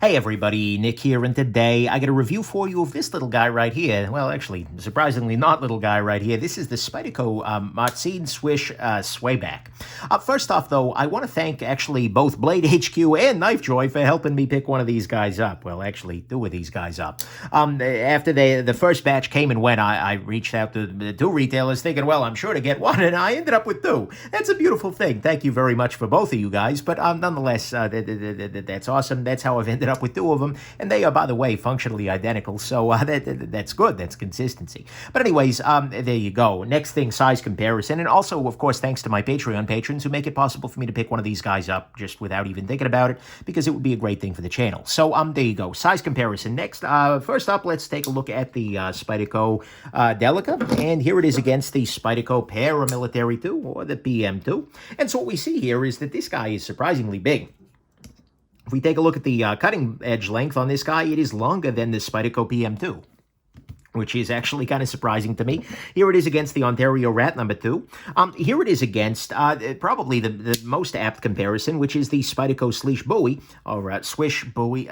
Hey everybody, Nick here, and today I got a review for you of this little guy right here. Well, actually, surprisingly not little guy right here. This is the Spyderco Slysz SwayBack. First off, though, I want to thank actually both Blade HQ and Knife Joy for helping me pick one of these guys up. Well, actually, two of these guys up. After the first batch came and went, I reached out to the two retailers thinking, well, I'm sure to get one, and I ended up with two. That's a beautiful thing. Thank you very much for both of you guys, but nonetheless, that's awesome. That's how I've ended up with two of them, and they are, by the way, functionally identical, so that's good. That's consistency. But anyways, there you go. Next thing, size comparison, and also, of course, thanks to my Patreon patrons who make it possible for me to pick one of these guys up just without even thinking about it, because it would be a great thing for the channel. So there you go. Size comparison. Next, first up, let's take a look at the Spyderco Delica, and here it is against the Spyderco Paramilitary 2, or the PM2. And so what we see here is that this guy is surprisingly big. If we take a look at the cutting edge length on this guy, it is longer than the Spyderco PM2, which is actually kind of surprising to me. Here it is against the Ontario Rat number 2. Here it is against probably the most apt comparison, which is the Spyderco Slysz Bowie, or Swish Bowie.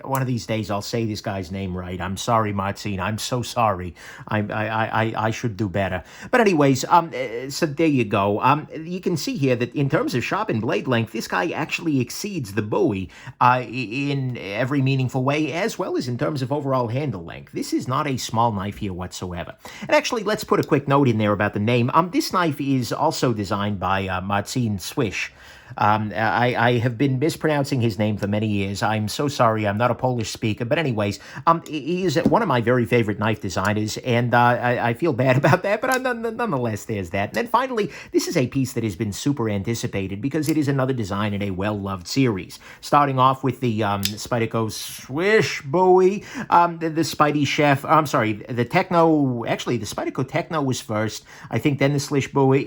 One of these days I'll say this guy's name right. I'm sorry, Martine. I'm so sorry. I should do better. But anyways, so there you go. You can see here that in terms of sharpened blade length, this guy actually exceeds the Bowie in every meaningful way, as well as in terms of overall handle length. This is not a small knife here whatsoever. And actually, let's put a quick note in there about the name. This knife is also designed by Marcin Swish. I have been mispronouncing his name for many years. I'm so sorry. I'm not a Polish speaker. But anyways, he is one of my very favorite knife designers, and I feel bad about that, but nonetheless, there's that. And then finally, this is a piece that has been super anticipated because it is another design in a well-loved series. Starting off with the Spyderco Swish Bowie, the Spidey Chef, I'm sorry, the Techno, actually, the Spyderco Techno was first. I think then the Swish Bowie,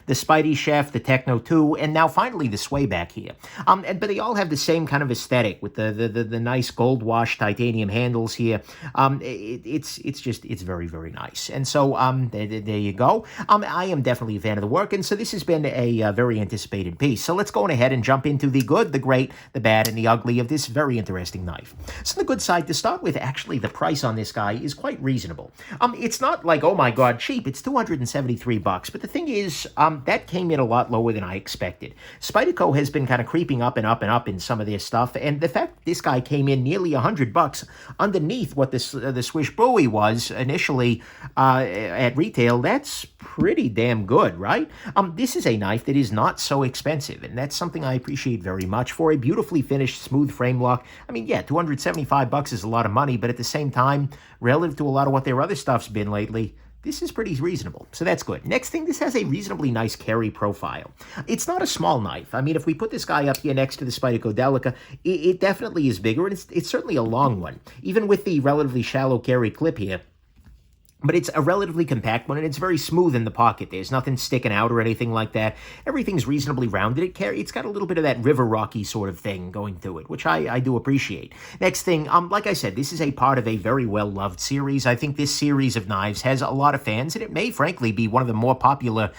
the Spidey Chef, the Techno 2, and now finally the SwayBack here. But they all have the same kind of aesthetic with the nice gold wash titanium handles here. It's very, very nice. And so there you go. I am definitely a fan of the work, and so this has been a very anticipated piece. So let's go on ahead and jump into the good, the great, the bad, and the ugly of this very interesting knife. So the good side, to start with, actually the price on this guy is quite reasonable. It's not like, oh my god, cheap. It's $273, but the thing is, that came in a lot lower than I expected. Spyderco has been kind of creeping up and up and up in some of their stuff, and the fact this guy came in nearly $100 underneath what the Swish Bowie was initially at retail, that's pretty damn good, right? This is a knife that is not so expensive, and that's something I appreciate very much for a beautifully finished smooth frame lock. I mean, yeah, $275 is a lot of money, but at the same time, relative to a lot of what their other stuff's been lately, this is pretty reasonable, so that's good. Next thing, this has a reasonably nice carry profile. It's not a small knife. I mean, if we put this guy up here next to the Spyderco Delica, it definitely is bigger, and it's certainly a long one, even with the relatively shallow carry clip here. But it's a relatively compact one, and it's very smooth in the pocket. There's nothing sticking out or anything like that. Everything's reasonably rounded. It's got a little bit of that River Rocky sort of thing going through it, which I do appreciate. Next thing, like I said, this is a part of a very well-loved series. I think this series of knives has a lot of fans, and it may, frankly, be one of the more popular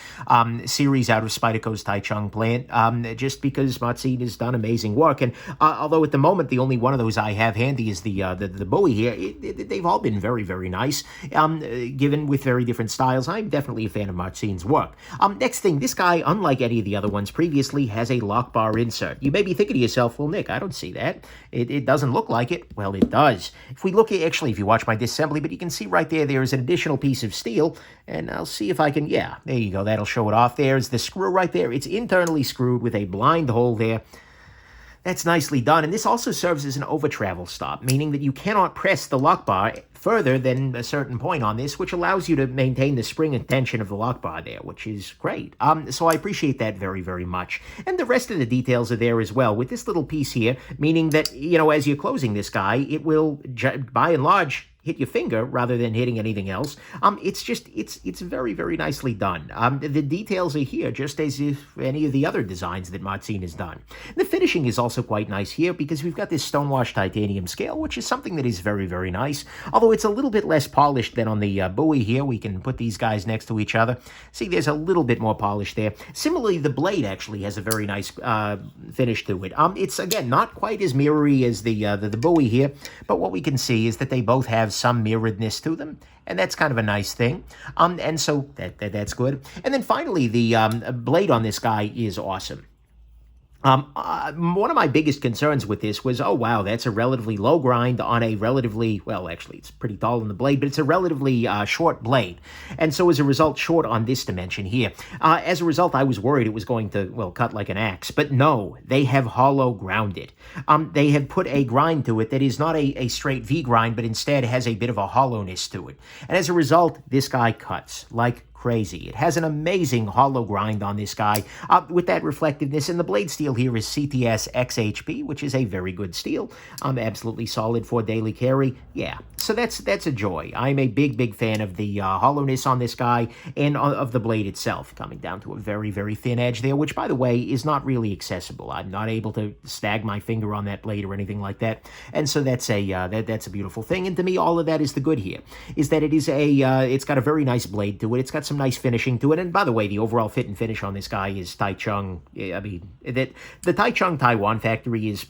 series out of Spyderco's Taichung plant, just because Marcin has done amazing work. And although at the moment the only one of those I have handy is the Bowie here, they've all been very, very nice. Given with very different styles, I'm definitely a fan of Marcin's work. Next thing, this guy, unlike any of the other ones previously, has a lock bar insert. You may be thinking to yourself, well, Nick, I don't see that. It doesn't look like it. Well, it does. If we look at, actually, if you watch my disassembly, but you can see right there is an additional piece of steel, and I'll see if I can, yeah, there you go, that'll show it off. There's the screw right there. It's internally screwed with a blind hole there. That's nicely done, and this also serves as an over-travel stop, meaning that you cannot press the lock bar further than a certain point on this, which allows you to maintain the spring and tension of the lock bar there, which is great. So I appreciate that very, very much. And the rest of the details are there as well, with this little piece here, meaning that, you know, as you're closing this guy, it will, by and large, hit your finger rather than hitting anything else. It's very, very nicely done. The details are here, just as if any of the other designs that Martzine has done. The finishing is also quite nice here because we've got this stonewashed titanium scale, which is something that is very, very nice. Although it's a little bit less polished than on the buoy here. We can put these guys next to each other. See, there's a little bit more polish there. Similarly, the blade actually has a very nice finish to it. It's, again, not quite as mirrory as the buoy here, but what we can see is that they both have some mirroredness to them, and that's kind of a nice thing. And so that's good. And then finally, the blade on this guy is awesome. One of my biggest concerns with this was, oh, wow, that's a relatively low grind on a relatively, well, actually, it's pretty tall in the blade, but it's a relatively short blade. And so as a result, short on this dimension here. As a result, I was worried it was going to, well, cut like an axe. But no, they have hollow grounded. They have put a grind to it that is not a straight V grind, but instead has a bit of a hollowness to it. And as a result, this guy cuts like crazy. It has an amazing hollow grind on this guy with that reflectiveness, and the blade steel here is CTS XHP, which is a very good steel. Absolutely solid for daily carry. Yeah, so that's a joy. I'm a big fan of the hollowness on this guy and of the blade itself, coming down to a very, very thin edge there, which, by the way, is not really accessible. I'm not able to snag my finger on that blade or anything like that, and so that's a beautiful thing. And to me, all of that is the good here, is that it is it's got a very nice blade to it. It's got some nice finishing to it. And by the way, the overall fit and finish on this guy is Taichung. I mean, the Taichung Taiwan factory is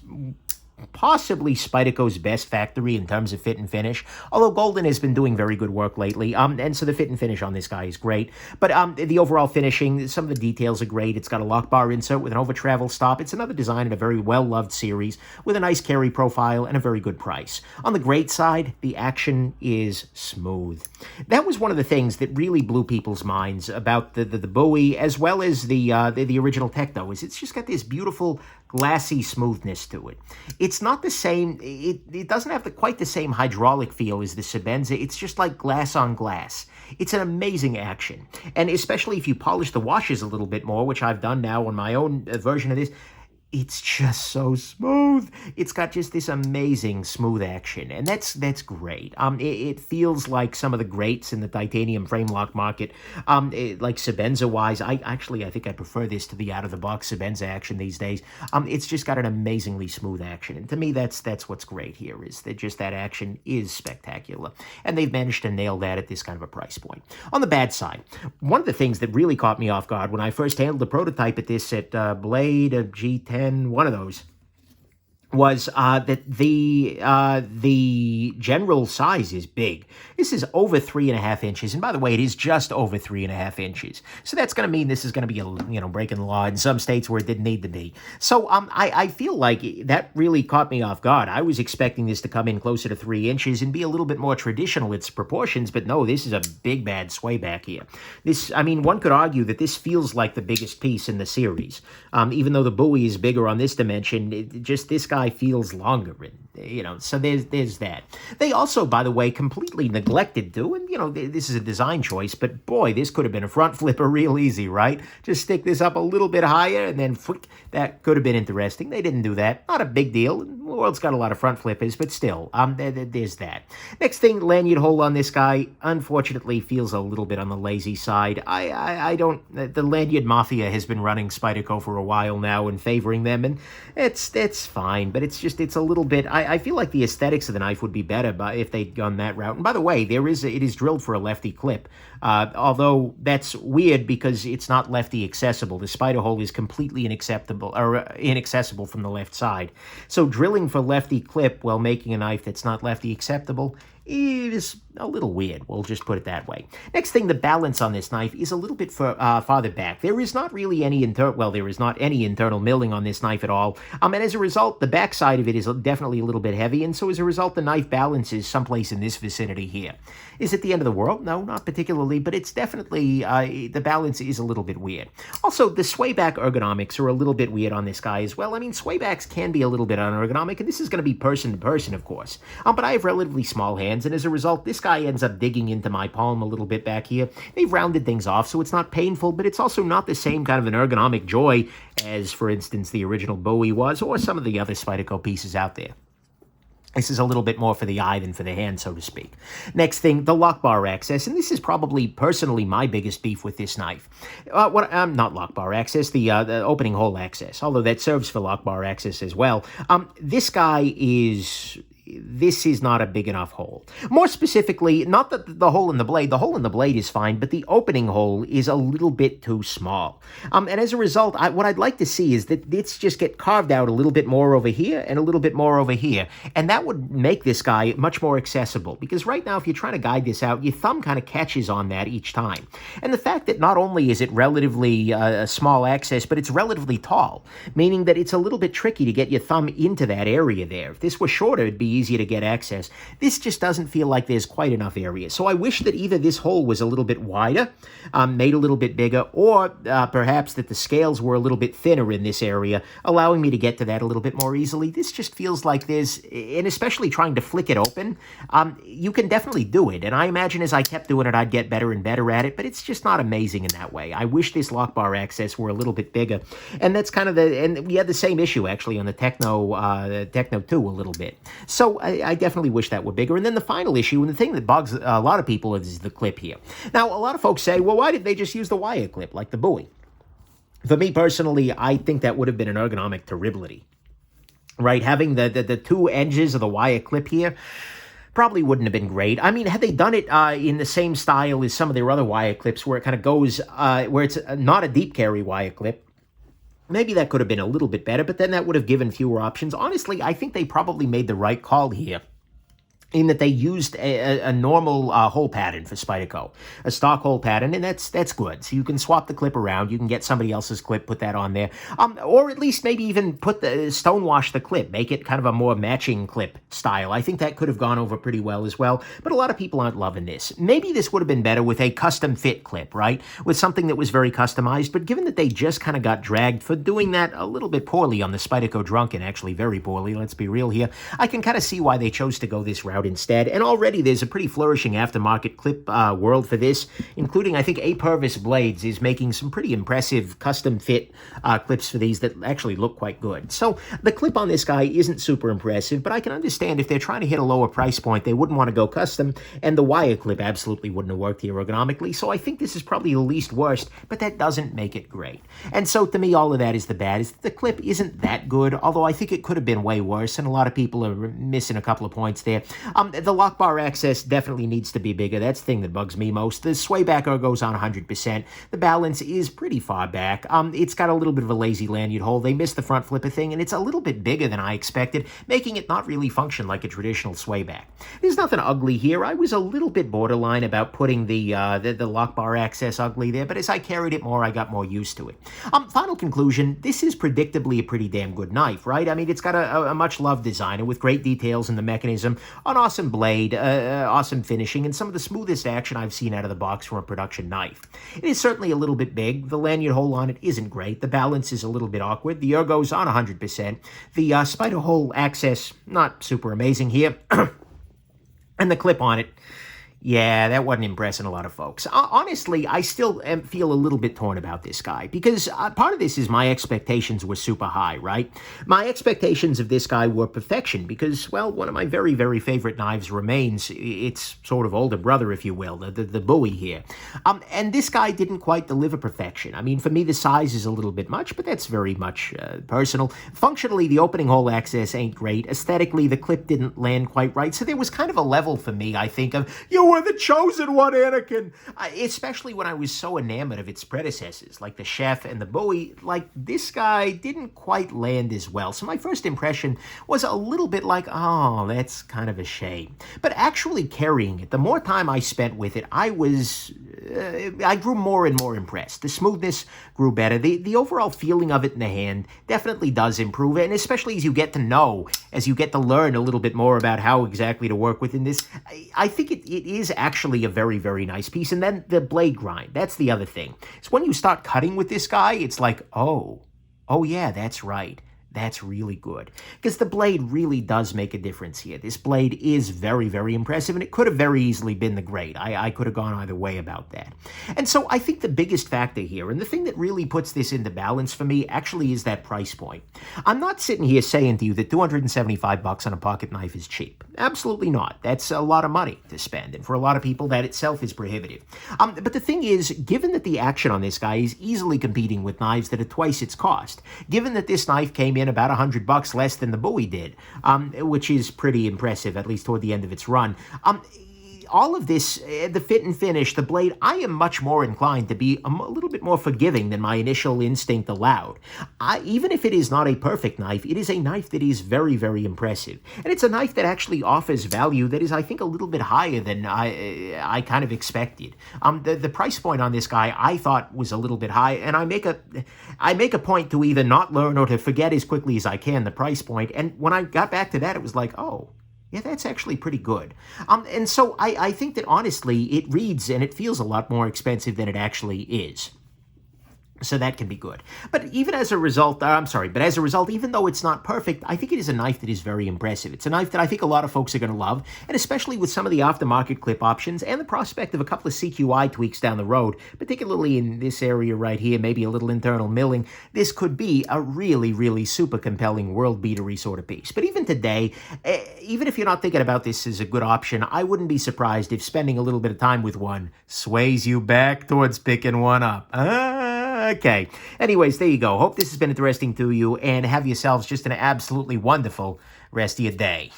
possibly Spyderco's best factory in terms of fit and finish, although Golden has been doing very good work lately, and so the fit and finish on this guy is great. But the overall finishing, some of the details are great. It's got a lock bar insert with an over-travel stop. It's another design in a very well-loved series with a nice carry profile and a very good price. On the great side, the action is smooth. That was one of the things that really blew people's minds about the buoy, as well as the original Techno, is it's just got this beautiful glassy smoothness to it. It's not the same, it doesn't have quite the same hydraulic feel as the Sebenza. It's just like glass on glass. It's an amazing action. And especially if you polish the washes a little bit more, which I've done now on my own version of this, it's just so smooth. It's got just this amazing smooth action, and that's great. It feels like some of the greats in the titanium frame lock market, like Sebenza-wise. I think I prefer this to the out-of-the-box Sebenza action these days. It's just got an amazingly smooth action, and to me, that's what's great here, is that just that action is spectacular, and they've managed to nail that at this kind of a price point. On the bad side, one of the things that really caught me off guard when I first handled the prototype at this at Blade, G10, one of those, was that the general size is big. This is over 3.5 inches, and by the way, it is just over 3.5 inches. So that's going to mean this is going to be breaking the law in some states where it didn't need to be. So I feel like that really caught me off guard. I was expecting this to come in closer to 3 inches and be a little bit more traditional in its proportions, but no, this is a big bad SwayBack here. This, I mean, one could argue that this feels like the biggest piece in the series, even though the buoy is bigger on this dimension. Just this guy feels longer, and so there's that. They also, by the way, completely neglected to, and this is a design choice, but boy, this could have been a front flipper real easy, right? Just stick this up a little bit higher and then flick. That could have been interesting. They didn't do that. Not a big deal. The world's got a lot of front flippers, but still, there's that. Next thing, lanyard hole on this guy, unfortunately, feels a little bit on the lazy side. I don't. The lanyard mafia has been running Spyderco for a while now and favoring them, and it's fine, but it's a little bit. I feel like the aesthetics of the knife would be better if they'd gone that route. And by the way, it is drilled for a lefty clip, although that's weird because it's not lefty accessible. The Spyder hole is completely inaccessible from the left side. So drilling for lefty clip while making a knife that's not lefty acceptable is a little weird. We'll just put it that way. Next thing, the balance on this knife is a little bit farther back. There is not really any internal milling on this knife at all. And as a result, the back side of it is definitely a little bit heavy. And so as a result, the knife balance is someplace in this vicinity here. Is it the end of the world? No, not particularly, but it's definitely, the balance is a little bit weird. Also, the SwayBack ergonomics are a little bit weird on this guy as well. I mean, SwayBacks can be a little bit unergonomic, and this is going to be person to person, of course. But I have relatively small hands, and as a result, this guy ends up digging into my palm a little bit back here. They've rounded things off, so it's not painful, but it's also not the same kind of an ergonomic joy as, for instance, the original Bowie was, or some of the other Spyderco pieces out there. This is a little bit more for the eye than for the hand, so to speak. Next thing, the lock bar access, and this is probably personally my biggest beef with this knife. Not lock bar access, the opening hole access, although that serves for lock bar access as well. This is not a big enough hole. More specifically, not the hole in the blade is fine, but the opening hole is a little bit too small. And as a result, what I'd like to see is that this just get carved out a little bit more over here and a little bit more over here. And that would make this guy much more accessible, because right now, if you're trying to guide this out, your thumb kind of catches on that each time. And the fact that not only is it relatively a small access, but it's relatively tall, meaning that it's a little bit tricky to get your thumb into that area there. If this were shorter, it'd be easier to get access. This just doesn't feel like there's quite enough area. So I wish that either this hole was a little bit wider, made a little bit bigger, or perhaps that the scales were a little bit thinner in this area, allowing me to get to that a little bit more easily. This just feels like there's, and especially trying to flick it open, you can definitely do it. And I imagine as I kept doing it, I'd get better and better at it, but it's just not amazing in that way. I wish this lock bar access were a little bit bigger. And that's kind of and we had the same issue actually on the Techno 2 a little bit. So I definitely wish that were bigger. And then the final issue, and the thing that bugs a lot of people, is the clip here. Now, a lot of folks say, well, why did they just use the wire clip like the buoy? For me personally, I think that would have been an ergonomic terribility, right? Having the two edges of the wire clip here probably wouldn't have been great. I mean, had they done it in the same style as some of their other wire clips, where it kind of goes, where it's not a deep carry wire clip, maybe that could have been a little bit better, but then that would have given fewer options. Honestly, I think they probably made the right call here, in that they used a normal hole pattern for Spyderco, a stock hole pattern, and that's good. So you can swap the clip around. You can get somebody else's clip, put that on there, or at least maybe even put the stonewash the clip, make it kind of a more matching clip style. I think that could have gone over pretty well as well, but a lot of people aren't loving this. Maybe this would have been better with a custom fit clip, right? With something that was very customized, but given that they just kind of got dragged for doing that a little bit poorly on the Spyderco Drunken, actually very poorly, let's be real here, I can kind of see why they chose to go this route instead. And already there's a pretty flourishing aftermarket clip world for this, including, I think, A. Purvis Blades is making some pretty impressive custom fit clips for these that actually look quite good. So the clip on this guy isn't super impressive, but I can understand if they're trying to hit a lower price point, they wouldn't want to go custom, and the wire clip absolutely wouldn't have worked here ergonomically. So I think this is probably the least worst, but that doesn't make it great. And so to me, all of that is the bad, is that the clip isn't that good, although I think it could have been way worse, and a lot of people are missing a couple of points there. The lock bar access definitely needs to be bigger. That's the thing that bugs me most. The SwayBack goes on 100%. The balance is pretty far back. It's got a little bit of a lazy lanyard hole. They missed the front flipper thing, and it's a little bit bigger than I expected, making it not really function like a traditional SwayBack. There's nothing ugly here. I was a little bit borderline about putting the lock bar access ugly there, but as I carried it more, I got more used to it. Final conclusion, this is predictably a pretty damn good knife, right? I mean, it's got a much-loved designer with great details in the mechanism, an awesome blade, awesome finishing, and some of the smoothest action I've seen out of the box from a production knife. It is certainly a little bit big. The lanyard hole on it isn't great. The balance is a little bit awkward. The ergo's on 100%. The Spyder hole access, not super amazing here. And the clip on it, yeah, that wasn't impressing a lot of folks. Honestly, I still feel a little bit torn about this guy, because part of this is my expectations were super high, right? My expectations of this guy were perfection, because, well, one of my very, very favorite knives remains its sort of older brother, if you will, the Bowie here. And this guy didn't quite deliver perfection. I mean, for me, the size is a little bit much, but that's very much personal. Functionally, the opening hole access ain't great. Aesthetically, the clip didn't land quite right. So there was kind of a level for me, I think, of, you were the chosen one, Anakin. Especially when I was so enamored of its predecessors, like the Chef and the Bowie. Like, this guy didn't quite land as well. So my first impression was a little bit like, oh, that's kind of a shame. But actually carrying it, the more time I spent with it, I grew more and more impressed. The smoothness grew better. The overall feeling of it in the hand definitely does improve. And especially as you get to know, as you get to learn a little bit more about how exactly to work within this, I think it is actually a very, very nice piece. And then the blade grind, that's the other thing. It's when you start cutting with this guy, it's like, oh yeah, that's right. that's really good. Because the blade really does make a difference here. This blade is very, very impressive, and it could have very easily been the grade. I could have gone either way about that. And so I think the biggest factor here, and the thing that really puts this into balance for me, actually is that price point. I'm not sitting here saying to you that $275 on a pocket knife is cheap. Absolutely not. That's a lot of money to spend, and for a lot of people, that itself is prohibitive. But the thing is, given that the action on this guy is easily competing with knives that are twice its cost, given that this knife came in about $100 less than the Bowie did, which is pretty impressive, at least toward the end of its run. All of this, the fit and finish, the blade, I am much more inclined to be a little bit more forgiving than my initial instinct allowed. Even if it is not a perfect knife, it is a knife that is very, very impressive. And it's a knife that actually offers value that is, I think, a little bit higher than I kind of expected. The price point on this guy, I thought, was a little bit high, and I make a point to either not learn or to forget as quickly as I can the price point. And when I got back to that, it was like, oh, yeah, that's actually pretty good. And so I think that, honestly, it reads and it feels a lot more expensive than it actually is. So that can be good. But even as a result, even though it's not perfect, I think it is a knife that is very impressive. It's a knife that I think a lot of folks are going to love, and especially with some of the aftermarket clip options and the prospect of a couple of CQI tweaks down the road, particularly in this area right here, maybe a little internal milling, this could be a really, really super compelling world beatery sort of piece. But even today, even if you're not thinking about this as a good option, I wouldn't be surprised if spending a little bit of time with one sways you back towards picking one up. Okay. Anyways, there you go. Hope this has been interesting to you, and have yourselves just an absolutely wonderful rest of your day.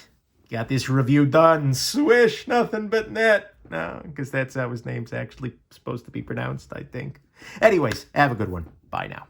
Got this review done. Swish, nothing but net. No, because that's how his name's actually supposed to be pronounced, I think. Anyways, have a good one. Bye now.